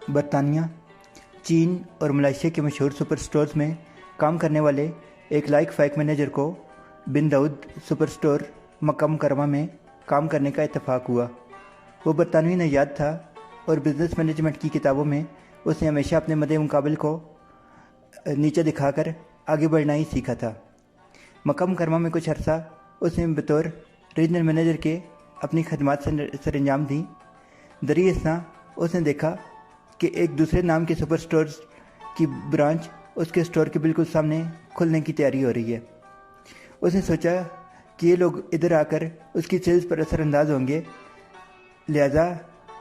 برطانیہ، چین اور ملائیشیا کے مشہور سپر سٹورز میں کام کرنے والے ایک لائق فائق مینیجر کو بن داؤد سپر سٹور مکہ مکرمہ میں کام کرنے کا اتفاق ہوا۔ وہ برطانوی نژاد تھا اور بزنس مینجمنٹ کی کتابوں میں اس نے ہمیشہ اپنے مد مقابل کو نیچے دکھا کر آگے بڑھنا ہی سیکھا تھا۔ مکہ مکرمہ میں کچھ عرصہ اس نے بطور ریجنل مینیجر کے اپنی خدمات سر انجام دیں۔ دریں اثنا اس نے دیکھا کہ ایک دوسرے نام کے سپر سٹورز کی برانچ اس کے سٹور کے بالکل سامنے کھلنے کی تیاری ہو رہی ہے۔ اس نے سوچا کہ یہ لوگ ادھر آ کر اس کی سیلز پر اثر انداز ہوں گے، لہذا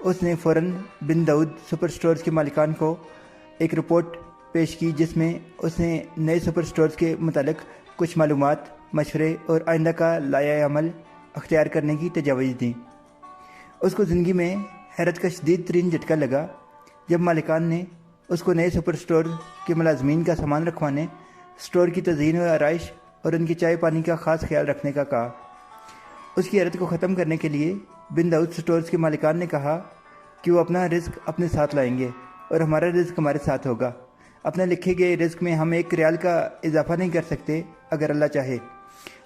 اس نے فوراً بن داؤد سپر سٹورز کے مالکان کو ایک رپورٹ پیش کی جس میں اس نے نئے سپر سٹورز کے متعلق کچھ معلومات، مشورے اور آئندہ کا لائحہ عمل اختیار کرنے کی تجاویز دیں۔ اس کو زندگی میں حیرت کا شدید ترین جھٹکا لگا جب مالکان نے اس کو نئے سپر سٹور کے ملازمین کا سامان رکھوانے، سٹور کی تزئین و آرائش اور ان کی چائے پانی کا خاص خیال رکھنے کا کہا۔ اس کی حیرت کو ختم کرنے کے لیے بن داؤد سٹورز کے مالکان نے کہا کہ وہ اپنا رزق اپنے ساتھ لائیں گے اور ہمارا رزق ہمارے ساتھ ہوگا۔ اپنے لکھے گئے رزق میں ہم 1 ریال کا اضافہ نہیں کر سکتے اگر اللہ چاہے،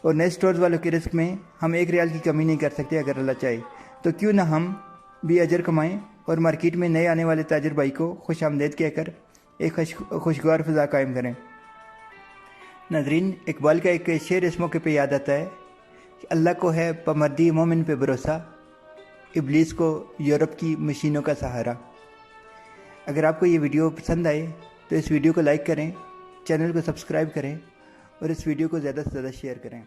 اور نئے سٹورز والوں کے رزق میں ہم 1 ریال کی کمی نہیں کر سکتے اگر اللہ چاہے، تو کیوں نہ ہم بھی اجر کمائیں اور مارکیٹ میں نئے آنے والے تاجر بھائی کو خوش آمدید کہہ کر ایک خوشگوار فضا قائم کریں۔ ناظرین، اقبال کا ایک شعر اس موقع پہ یاد آتا ہے کہ اللہ کو ہے پامردی مومن پہ بھروسہ، ابلیس کو یورپ کی مشینوں کا سہارا۔ اگر آپ کو یہ ویڈیو پسند آئے تو اس ویڈیو کو لائک کریں، چینل کو سبسکرائب کریں اور اس ویڈیو کو زیادہ سے زیادہ شیئر کریں۔